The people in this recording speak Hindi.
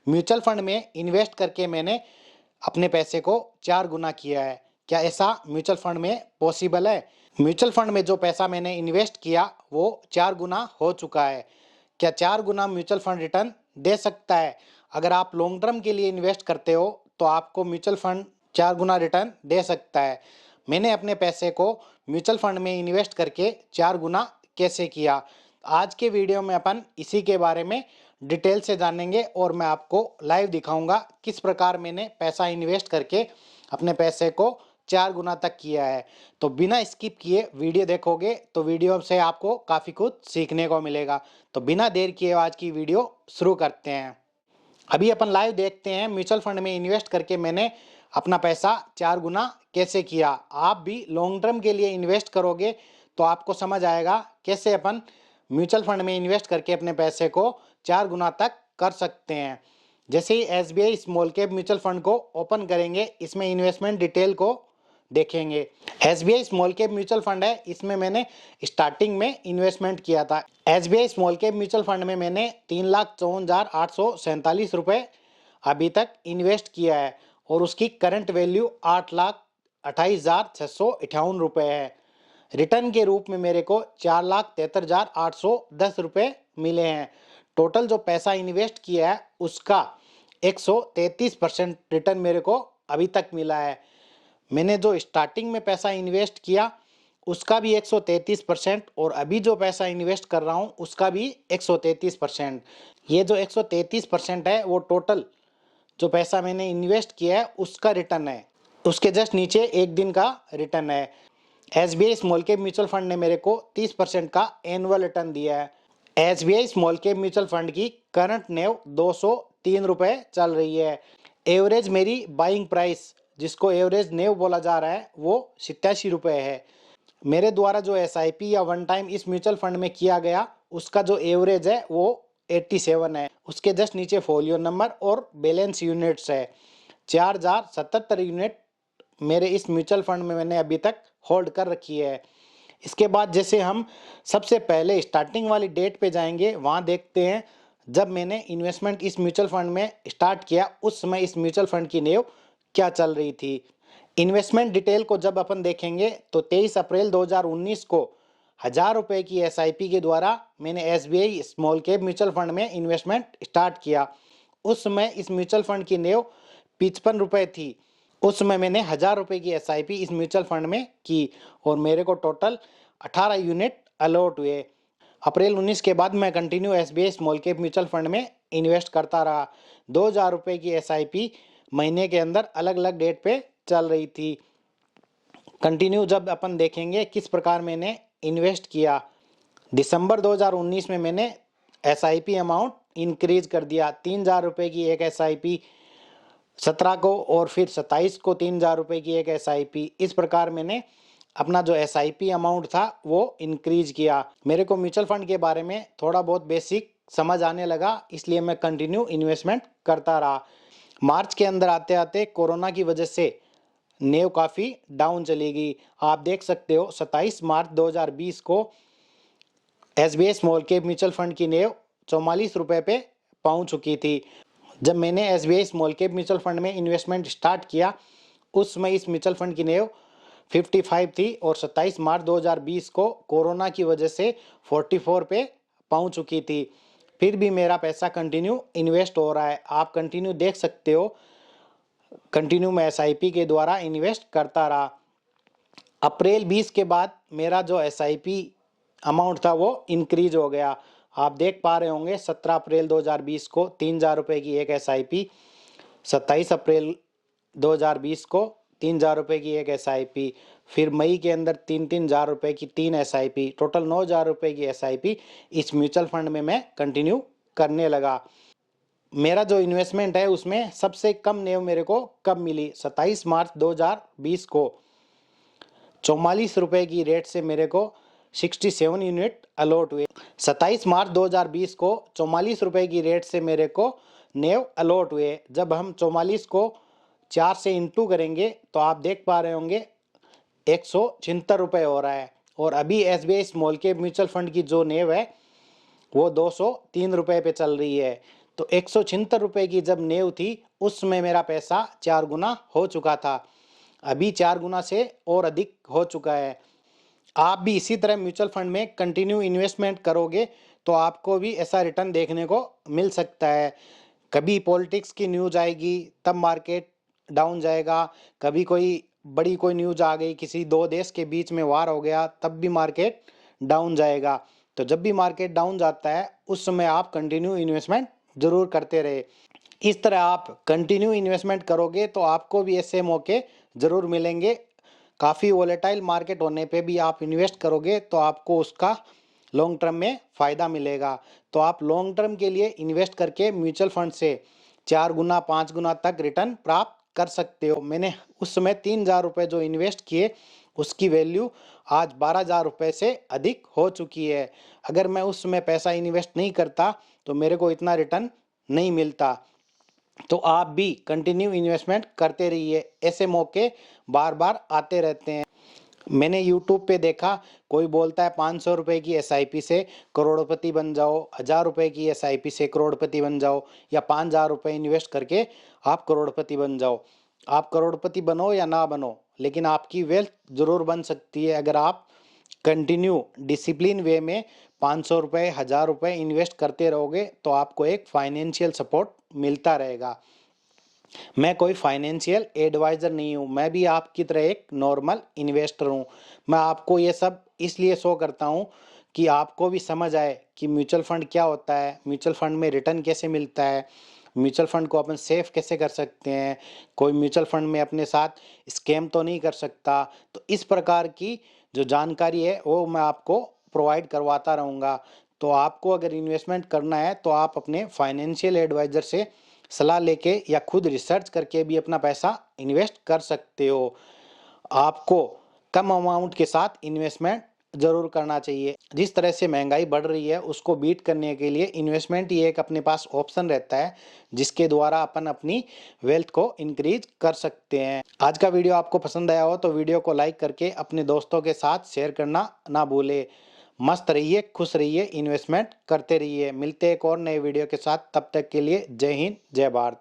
म्यूचुअल फंड में इन्वेस्ट करके मैंने अपने पैसे को 4 गुना किया है। क्या ऐसा म्यूचुअल फंड में पॉसिबल है? म्यूचुअल फंड में जो पैसा मैंने इन्वेस्ट किया वो 4 गुना हो चुका है। क्या 4 गुना म्यूचुअल फंड रिटर्न दे सकता है? अगर आप लॉन्ग टर्म के लिए इन्वेस्ट करते हो तो आपको म्यूचुअल फंड 4 गुना रिटर्न दे सकता है। मैंने अपने पैसे को म्यूचुअल फंड में इन्वेस्ट करके 4 गुना कैसे किया? आज के वीडियो में अपन इसी के बारे में डिटेल से जानेंगे और मैं आपको लाइव दिखाऊंगा किस प्रकार मैंने पैसा इन्वेस्ट करके अपने पैसे को 4 गुना तक किया है। तो बिना स्किप किए वीडियो देखोगे तो वीडियो से आपको काफ़ी कुछ सीखने को मिलेगा। तो बिना देर किए आज की वीडियो शुरू करते हैं। अभी अपन लाइव देखते हैं म्यूचुअल फंड में इन्वेस्ट करके मैंने अपना पैसा 4 गुना कैसे किया। आप भी लॉन्ग टर्म के लिए इन्वेस्ट करोगे तो आपको समझ आएगा कैसे अपन म्यूचुअल फंड में इन्वेस्ट करके अपने पैसे को 4 गुना तक कर सकते हैं। जैसे ही SBI small cap mutual fund को ओपन करेंगे, इसमें इन्वेस्टमेंट डिटेल को देखेंगे। SBI small cap mutual fund है, इसमें मैंने स्टार्टिंग में इन्वेस्टमेंट किया था। SBI small cap mutual fund में मैंने 3,54,847 रुपये अभी तक इन्वेस्ट किया है और उसकी करंट वैल्यू 8,28,658 रुपये है। रिटर्न के रूप में मेरे को 4,73,810 रुपये मिले हैं। टोटल जो पैसा इन्वेस्ट किया है उसका 133% रिटर्न मेरे को अभी तक मिला है। मैंने जो स्टार्टिंग में पैसा इन्वेस्ट किया उसका भी 133% और अभी जो पैसा इन्वेस्ट कर रहा हूँ उसका भी 133%। ये जो 133% है वो टोटल जो पैसा मैंने इन्वेस्ट किया है उसका रिटर्न है। उसके जस्ट नीचे एक दिन का रिटर्न है। SBI small cap mutual fund ने मेरे को 30% का एनुअल रिटर्न दिया है। SBI small cap mutual fund की करंट नेव 203 रुपये चल रही है। एवरेज मेरी बाइंग प्राइस, जिसको एवरेज नेव बोला जा रहा है, वो 87 रुपये है। मेरे द्वारा जो एसआईपी या वन टाइम इस म्यूचुअल फंड में किया गया उसका जो एवरेज है वो 87 है। उसके जस्ट नीचे फोलियो नंबर और बैलेंस यूनिट्स है। 4,077 यूनिट मेरे इस म्यूचुअल फंड में मैंने अभी तक होल्ड कर रखी है। इसके बाद जैसे हम सबसे पहले स्टार्टिंग वाली डेट पे जाएंगे, वहाँ देखते हैं जब मैंने इन्वेस्टमेंट इस म्यूचुअल फंड में स्टार्ट किया उस समय इस म्यूचुअल फंड की नींव क्या चल रही थी। इन्वेस्टमेंट डिटेल को जब अपन देखेंगे तो 23 अप्रैल 2019 को 1,000 रुपये की एसआईपी के द्वारा मैंने SBI small cap mutual fund में इन्वेस्टमेंट स्टार्ट किया। उस समय इस म्यूचुअल फंड की नींव 55 रुपये थी। उस समय मैंने 1,000 रुपये की एसआईपी इस म्यूचुअल फंड में की और मेरे को टोटल 18 यूनिट अलॉट हुए। अप्रैल 19 के बाद मैं continue SBI small cap mutual fund में इन्वेस्ट करता रहा। 2,000 रुपये की एसआईपी महीने के अंदर अलग अलग डेट पे चल रही थी। कंटिन्यू जब अपन देखेंगे किस प्रकार मैंने इन्वेस्ट किया, दिसंबर 2019 में मैंने एसआईपी अमाउंट इंक्रीज कर दिया। 3,000 रुपये की एक एसआईपी 17 को और फिर 27 को 3,000 रुपये की एक एसआईपी। इस प्रकार मैंने अपना जो एसआईपी अमाउंट था वो इंक्रीज किया। मेरे को म्यूचुअल फंड के बारे में थोड़ा बहुत बेसिक समझ आने लगा, इसलिए मैं कंटिन्यू इन्वेस्टमेंट करता रहा। मार्च के अंदर आते आते कोरोना की वजह से नेव काफ़ी डाउन चली गई। आप देख सकते हो 27 मार्च 2020 को SBI small cap mutual fund की नेव 44 रुपये पे पहुंच चुकी थी। जब मैंने SBI small cap mutual fund में इन्वेस्टमेंट स्टार्ट किया उस समय इस म्यूचुअल फंड की नेव 55 थी और 27 मार्च 2020 को कोरोना की वजह से 44 पे पहुंच चुकी थी। फिर भी मेरा पैसा कंटिन्यू इन्वेस्ट हो रहा है। आप कंटिन्यू देख सकते हो, कंटिन्यू मैं एसआईपी के द्वारा इन्वेस्ट करता रहा। अप्रैल 20 के बाद मेरा जो एसआईपी अमाउंट था वो इंक्रीज हो गया। आप देख पा रहे होंगे 17 अप्रैल 2020 को 3,000 रुपये की एक एसआईपी, 27 अप्रैल 2020 को 3,000 रुपये की एक एसआईपी, फिर मई के अंदर 3,000 रुपये की 3 एसआईपी, टोटल 9,000 रुपये की एसआईपी इस म्यूचुअल फंड में मैं कंटिन्यू करने लगा। मेरा जो इन्वेस्टमेंट है उसमें सबसे कम नेव मेरे को कब मिली, 27 मार्च 2020 को 44 रुपये की रेट से मेरे को 67 यूनिट अलॉट हुए। 27 मार्च 2020 को 44 रुपये की रेट से मेरे को नेव अलॉट हुए। जब हम 44 को 4 से इंटू करेंगे तो आप देख पा रहे होंगे 176 रुपये हो रहा है। और अभी SBI small cap mutual fund की जो नेव है वो 203 रुपये पे चल रही है। तो 176 रुपए की जब नींव थी उसमें मेरा पैसा 4 गुना हो चुका था। अभी 4 गुना से और अधिक हो चुका है। आप भी इसी तरह म्यूचुअल फंड में कंटिन्यू इन्वेस्टमेंट करोगे तो आपको भी ऐसा रिटर्न देखने को मिल सकता है। कभी पॉलिटिक्स की न्यूज आएगी तब मार्केट डाउन जाएगा, कभी कोई न्यूज आ गई, किसी दो देश के बीच में वार हो गया तब भी मार्केट डाउन जाएगा। तो जब भी मार्केट डाउन जाता है उस समय आप कंटिन्यू इन्वेस्टमेंट जरूर करते रहे। इस तरह आप कंटिन्यू इन्वेस्टमेंट करोगे तो आपको भी ऐसे मौके जरूर मिलेंगे। काफ़ी वोलेटाइल मार्केट होने पे भी आप इन्वेस्ट करोगे तो आपको उसका लॉन्ग टर्म में फ़ायदा मिलेगा। तो आप लॉन्ग टर्म के लिए इन्वेस्ट करके म्यूचुअल फंड से 4 गुना 5 गुना तक रिटर्न प्राप्त कर सकते हो। मैंने उस समय 3,000 रुपये जो इन्वेस्ट किए उसकी वैल्यू आज 12,000 रुपये से अधिक हो चुकी है। अगर मैं उस समय पैसा इन्वेस्ट नहीं करता तो मेरे को इतना रिटर्न नहीं मिलता। तो आप भी कंटिन्यू इन्वेस्टमेंट करते रहिए, ऐसे मौके बार बार आते रहते हैं। मैंने यूट्यूब पे देखा, कोई बोलता है 500 रुपये की एसआईपी से करोड़पति बन जाओ, 1,000 रुपये की एसआईपी से करोड़पति बन जाओ, या 5,000 रुपये इन्वेस्ट करके आप करोड़पति बन जाओ। आप करोड़पति बनो या ना बनो, लेकिन आपकी वेल्थ जरूर बन सकती है अगर आप कंटिन्यू डिसिप्लिन वे में 500 रुपये 1,000 रुपये इन्वेस्ट करते रहोगे तो आपको एक फाइनेंशियल सपोर्ट मिलता रहेगा। मैं कोई फाइनेंशियल एडवाइज़र नहीं हूँ, मैं भी आपकी तरह एक नॉर्मल इन्वेस्टर हूँ। मैं आपको ये सब इसलिए शो करता हूँ कि आपको भी समझ आए कि म्यूचुअल फंड क्या होता है, म्यूचुअल फंड में रिटर्न कैसे मिलता है, म्यूचुअल फंड को अपन सेफ कैसे कर सकते हैं, कोई म्यूचुअल फंड में अपने साथ स्कैम तो नहीं कर सकता। तो इस प्रकार की जो जानकारी है वो मैं आपको प्रोवाइड करवाता रहूँगा। तो आपको अगर इन्वेस्टमेंट करना है तो आप अपने फाइनेंशियल एडवाइज़र से सलाह लेके या खुद रिसर्च करके भी अपना पैसा इन्वेस्ट कर सकते हो। आपको कम अमाउंट के साथ इन्वेस्टमेंट जरूर करना चाहिए। जिस तरह से महंगाई बढ़ रही है उसको बीट करने के लिए इन्वेस्टमेंट ही एक अपने पास ऑप्शन रहता है जिसके द्वारा अपन अपनी वेल्थ को इंक्रीज कर सकते हैं। आज का वीडियो आपको पसंद आया हो तो वीडियो को लाइक करके अपने दोस्तों के साथ शेयर करना ना भूले। मस्त रहिए, खुश रहिए, इन्वेस्टमेंट करते रहिए। मिलते हैं एक और नए वीडियो के साथ, तब तक के लिए जय हिंद जय भारत।